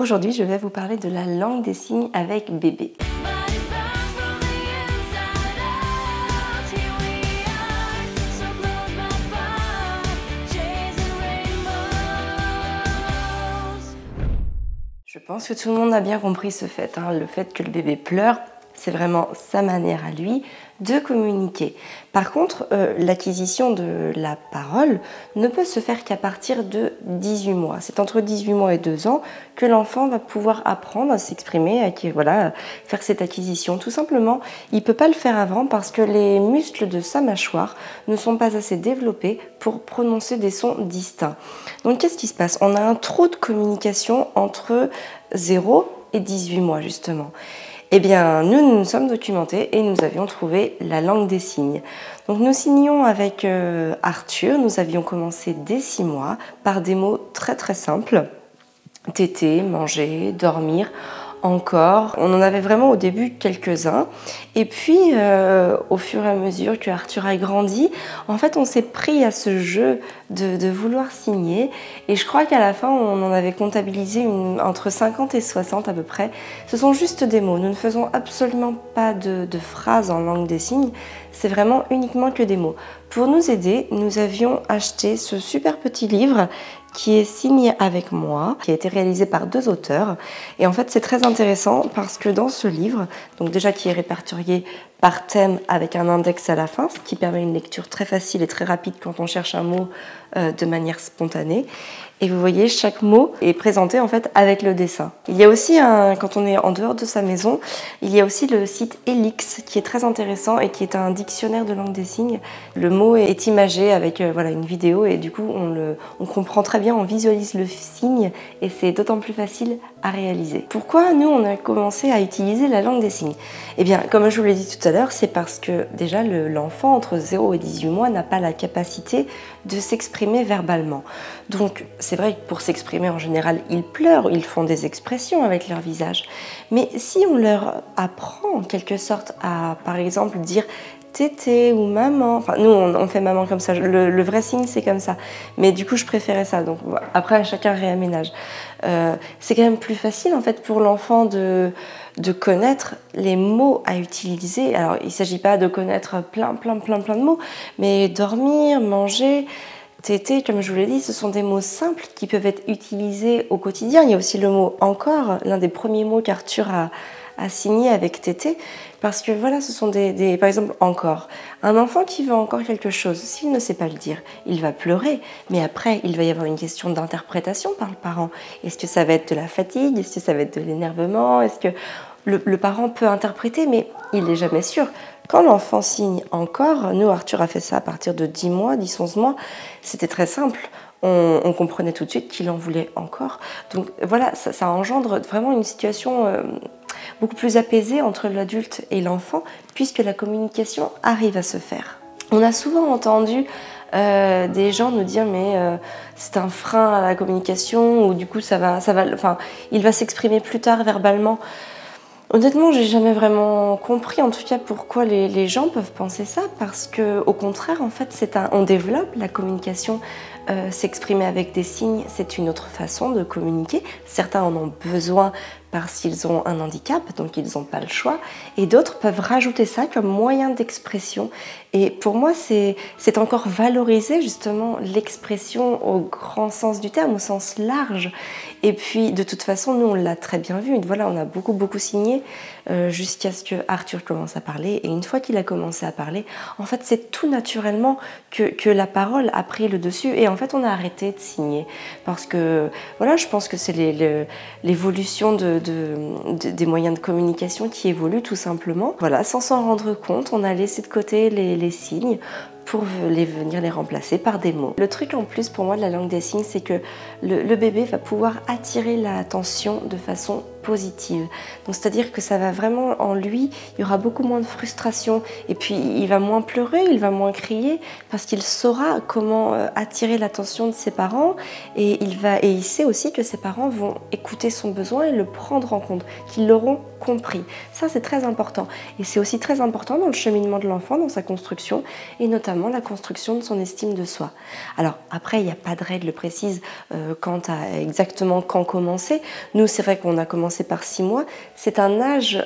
Aujourd'hui, je vais vous parler de la langue des signes avec bébé. Je pense que tout le monde a bien compris ce fait, le fait que le bébé pleure, c'est vraiment sa manière à lui de communiquer. Par contre, l'acquisition de la parole ne peut se faire qu'à partir de 18 mois. C'est entre 18 mois et 2 ans que l'enfant va pouvoir apprendre à s'exprimer, à faire cette acquisition. Tout simplement, il ne peut pas le faire avant parce que les muscles de sa mâchoire ne sont pas assez développés pour prononcer des sons distincts. Donc qu'est-ce qui se passe? On a un trou de communication entre 0 et 18 mois justement. Eh bien, nous nous sommes documentés et nous avions trouvé la langue des signes. Donc nous signions avec Arthur, nous avions commencé dès 6 mois par des mots très très simples. Téter, manger, dormir, encore. On en avait vraiment au début quelques-uns. Et puis, au fur et à mesure que Arthur a grandi, en fait, on s'est pris à ce jeu de vouloir signer. Et je crois qu'à la fin, on en avait comptabilisé entre 50 et 60 à peu près. Ce sont juste des mots. Nous ne faisons absolument pas de phrases en langue des signes. C'est vraiment uniquement que des mots. Pour nous aider, nous avions acheté ce super petit livre qui est signé avec moi, qui a été réalisé par 2 auteurs. Et en fait, c'est très intéressant parce que dans ce livre, donc déjà qui est répertorié par thème avec un index à la fin, ce qui permet une lecture très facile et très rapide quand on cherche un mot de manière spontanée. Et vous voyez, chaque mot est présenté en fait avec le dessin. Il y a aussi, quand on est en dehors de sa maison, il y a aussi le site Elix qui est très intéressant et qui est un dictionnaire de langue des signes. Le mot est imagé avec une vidéo et du coup on comprend très bien, on visualise le signe et c'est d'autant plus facile à réaliser. Pourquoi nous on a commencé à utiliser la langue des signes? Eh bien, comme je vous l'ai dit tout à l'heure, c'est parce que déjà l'enfant entre 0 et 18 mois n'a pas la capacité de s'exprimer verbalement. Donc c'est vrai que pour s'exprimer en général, ils pleurent, ils font des expressions avec leur visage. Mais si on leur apprend en quelque sorte à, par exemple, dire tété ou maman, enfin nous on fait maman comme ça, le vrai signe c'est comme ça, mais du coup je préférais ça, donc après chacun réaménage. C'est quand même plus facile en fait pour l'enfant de connaître les mots à utiliser. Alors il ne s'agit pas de connaître plein de mots, mais dormir, manger, tété, comme je vous l'ai dit, ce sont des mots simples qui peuvent être utilisés au quotidien. Il y a aussi le mot encore, l'un des premiers mots qu'Arthur a signé avec tété, parce que voilà, ce sont par exemple encore. Un enfant qui veut encore quelque chose, s'il ne sait pas le dire, il va pleurer, mais après il va y avoir une question d'interprétation par le parent. Est-ce que ça va être de la fatigue? Est-ce que ça va être de l'énervement? Est-ce que le parent peut interpréter, mais il n'est jamais sûr. Quand l'enfant signe encore, nous Arthur a fait ça à partir de 10 mois, 10-11 mois, c'était très simple. On comprenait tout de suite qu'il en voulait encore. Donc voilà, ça engendre vraiment une situation beaucoup plus apaisée entre l'adulte et l'enfant, puisque la communication arrive à se faire. On a souvent entendu des gens nous dire mais c'est un frein à la communication, ou du coup il va s'exprimer plus tard verbalement. Honnêtement, j'ai jamais vraiment compris en tout cas pourquoi les gens peuvent penser ça, parce que au contraire en fait on développe la communication. S'exprimer avec des signes, c'est une autre façon de communiquer. Certains en ont besoin parce qu'ils ont un handicap, donc ils n'ont pas le choix, et d'autres peuvent rajouter ça comme moyen d'expression. Et pour moi, c'est encore valoriser justement l'expression au grand sens du terme, au sens large. Et puis, de toute façon, nous, on l'a très bien vu. Voilà, on a beaucoup signé jusqu'à ce que Arthur commence à parler. Et une fois qu'il a commencé à parler, en fait, c'est tout naturellement que la parole a pris le dessus. Et en fait, on a arrêté de signer. Parce que, voilà, je pense que c'est l'évolution des moyens de communication qui évoluent tout simplement. Voilà, sans s'en rendre compte, on a laissé de côté les signes pour venir les remplacer par des mots. Le truc en plus pour moi de la langue des signes, c'est que le bébé va pouvoir attirer l'attention de façon positive. Donc c'est-à-dire que ça va vraiment en lui, il y aura beaucoup moins de frustration, et puis il va moins pleurer, il va moins crier, parce qu'il saura comment attirer l'attention de ses parents, et il sait aussi que ses parents vont écouter son besoin et le prendre en compte, qu'ils l'auront compris. Ça c'est très important, et c'est aussi très important dans le cheminement de l'enfant, dans sa construction, et notamment vraiment la construction de son estime de soi. Alors après, il n'y a pas de règle précise quant à exactement quand commencer. Nous, c'est vrai qu'on a commencé par 6 mois. C'est un âge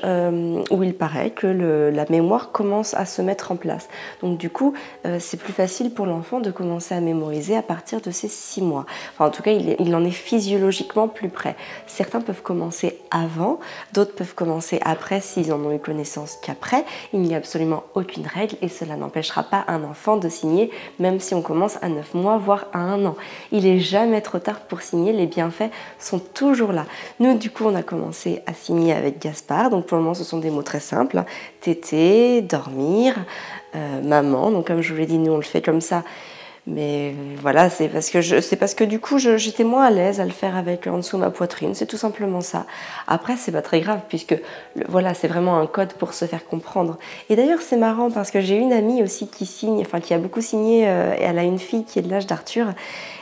où il paraît que la mémoire commence à se mettre en place. Donc du coup, c'est plus facile pour l'enfant de commencer à mémoriser à partir de ces 6 mois. Enfin, en tout cas, il en est physiologiquement plus près. Certains peuvent commencer avant, d'autres peuvent commencer après s'ils en ont eu connaissance qu'après. Il n'y a absolument aucune règle et cela n'empêchera pas un enfant de signer même si on commence à 9 mois, voire à 1 an. Il n'est jamais trop tard pour signer, les bienfaits sont toujours là. Nous, du coup, on a commencé à signer avec Gaspard. Donc pour le moment, ce sont des mots très simples. Téter, dormir, maman. Donc comme je vous l'ai dit, nous, on le fait comme ça. Mais voilà, c'est parce que du coup, j'étais moins à l'aise à le faire avec en dessous ma poitrine, c'est tout simplement ça. Après, c'est pas très grave puisque voilà, c'est vraiment un code pour se faire comprendre. Et d'ailleurs, c'est marrant parce que j'ai une amie aussi qui signe, enfin qui a beaucoup signé, et elle a une fille qui est de l'âge d'Arthur.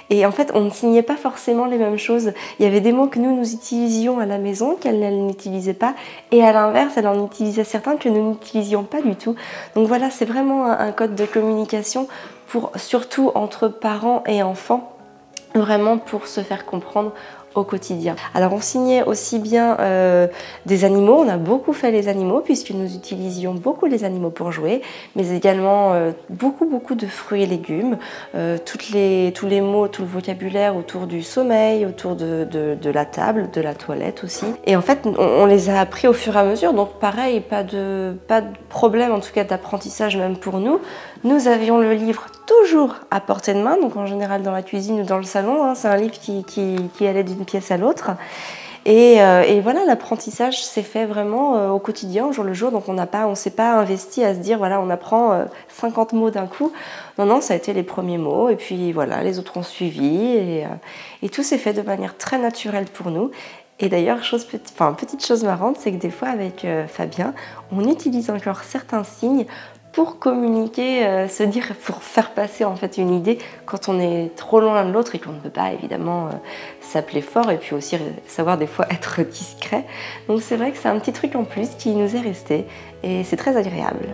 Et en fait, on ne signait pas forcément les mêmes choses. Il y avait des mots que nous utilisions à la maison, qu'elle n'utilisait pas. Et à l'inverse, elle en utilisait certains que nous n'utilisions pas du tout. Donc voilà, c'est vraiment un code de communication surtout entre parents et enfants, vraiment pour se faire comprendre au quotidien. Alors on signait aussi bien des animaux, on a beaucoup fait les animaux puisque nous utilisions beaucoup les animaux pour jouer, mais également beaucoup de fruits et légumes, tous les mots, tout le vocabulaire autour du sommeil, autour de la table, de la toilette aussi. Et en fait on les a appris au fur et à mesure, donc pareil, pas de problème en tout cas d'apprentissage même pour nous. Nous avions le livre toujours à portée de main, donc en général dans la cuisine ou dans le salon, hein, c'est un livre qui allait d'une pièce à l'autre. Et voilà, l'apprentissage s'est fait vraiment au quotidien, au jour le jour, donc on s'est pas investi à se dire voilà, on apprend 50 mots d'un coup. Non, ça a été les premiers mots, et puis voilà, les autres ont suivi, et tout s'est fait de manière très naturelle pour nous. Et d'ailleurs, petite chose marrante, c'est que des fois avec Fabien, on utilise encore certains signes pour communiquer, pour faire passer en fait une idée quand on est trop loin de l'autre et qu'on ne peut pas évidemment s'appeler fort et puis aussi savoir des fois être discret. Donc c'est vrai que c'est un petit truc en plus qui nous est resté et c'est très agréable.